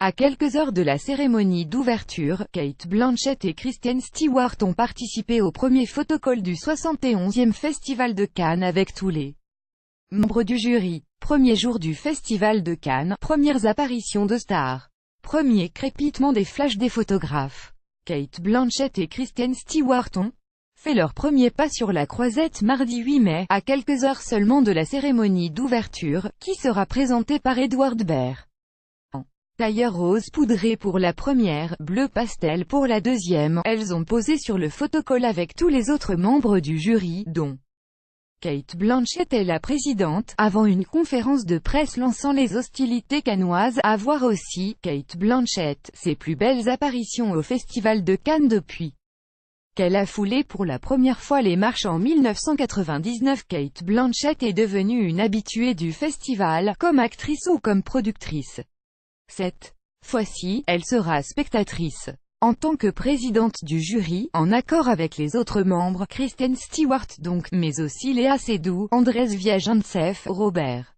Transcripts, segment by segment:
À quelques heures de la cérémonie d'ouverture, Cate Blanchett et Kristen Stewart ont participé au premier photocall du 71e Festival de Cannes avec tous les membres du jury. Premier jour du Festival de Cannes, premières apparitions de stars. Premier crépitement des flashs des photographes. Cate Blanchett et Kristen Stewart ont fait leur premier pas sur la croisette mardi 8 mai, à quelques heures seulement de la cérémonie d'ouverture, qui sera présentée par Edward Bear. Tailleur rose poudré pour la première, bleu pastel pour la deuxième, elles ont posé sur le photocall avec tous les autres membres du jury, dont Cate Blanchett est la présidente, avant une conférence de presse lançant les hostilités cannoises. À voir aussi, Cate Blanchett, ses plus belles apparitions au Festival de Cannes depuis qu'elle a foulé pour la première fois les marches en 1999. Cate Blanchett est devenue une habituée du festival, comme actrice ou comme productrice. Cette fois-ci, elle sera spectatrice. En tant que présidente du jury, en accord avec les autres membres, Kristen Stewart donc, mais aussi Léa Seydoux, Andrés Viajantsev, Robert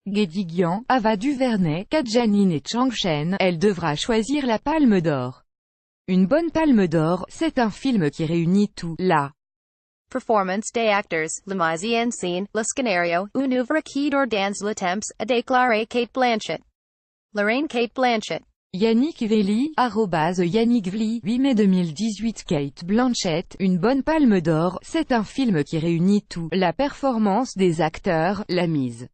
Guédiguian, Ava DuVernay, Kat Janine et Chang Chen, elle devra choisir la Palme d'Or. Une bonne Palme d'Or, c'est un film qui réunit tout, la performance des acteurs, la mise en scène, le scenario, une œuvre qui dans le temps, a déclaré Cate Blanchett. Lorraine Cate Blanchett. Yannick Veli, @Yannick Vli, 8 mai 2018. Cate Blanchett, une bonne Palme d'Or, c'est un film qui réunit tout, la performance des acteurs, la mise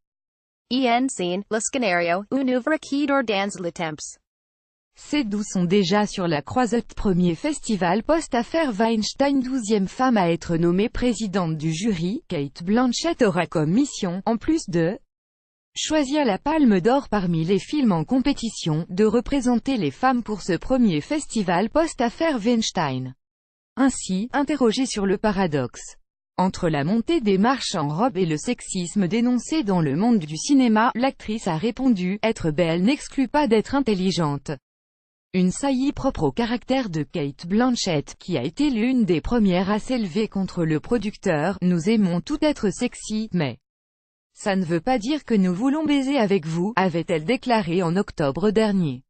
En scène, le scenario, une œuvre qui dans le temps. Seydoux sont déjà sur la croisette. Premier festival post-affaire Weinstein, 12e femme à être nommée présidente du jury. Cate Blanchett aura comme mission, en plus de choisir la Palme d'Or parmi les films en compétition, de représenter les femmes pour ce premier festival post-affaire Weinstein. Ainsi, interrogée sur le paradoxe entre la montée des marches en robe et le sexisme dénoncé dans le monde du cinéma, l'actrice a répondu « Être belle n'exclut pas d'être intelligente ». Une saillie propre au caractère de Cate Blanchett, qui a été l'une des premières à s'élever contre le producteur « Nous aimons tout être sexy, mais ça ne veut pas dire que nous voulons baiser avec vous », avait-elle déclaré en octobre dernier.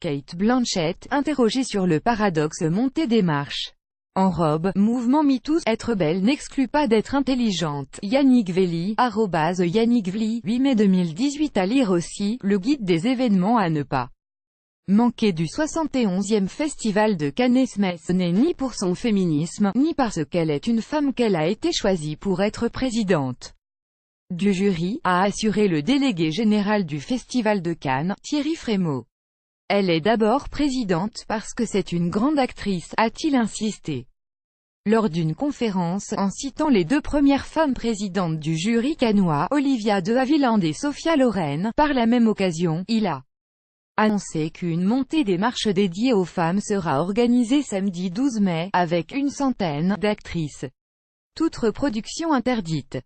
Cate Blanchett, interrogée sur le paradoxe montée des marches en robe, mouvement MeToo, être belle n'exclut pas d'être intelligente. Yannick Veli, @Yannick Vli, 8 mai 2018. À lire aussi, le guide des événements à ne pas manquer du 71e Festival de Cannes. Ce n'est ni pour son féminisme, ni parce qu'elle est une femme qu'elle a été choisie pour être présidente du jury, a assuré le délégué général du Festival de Cannes, Thierry Frémaux. Elle est d'abord présidente parce que c'est une grande actrice, a-t-il insisté. Lors d'une conférence, en citant les deux premières femmes présidentes du jury cannois, Olivia de Havilland et Sophia Loren, par la même occasion, il a annoncé qu'une montée des marches dédiée aux femmes sera organisée samedi 12 mai, avec une centaine d'actrices. Toute reproduction interdite.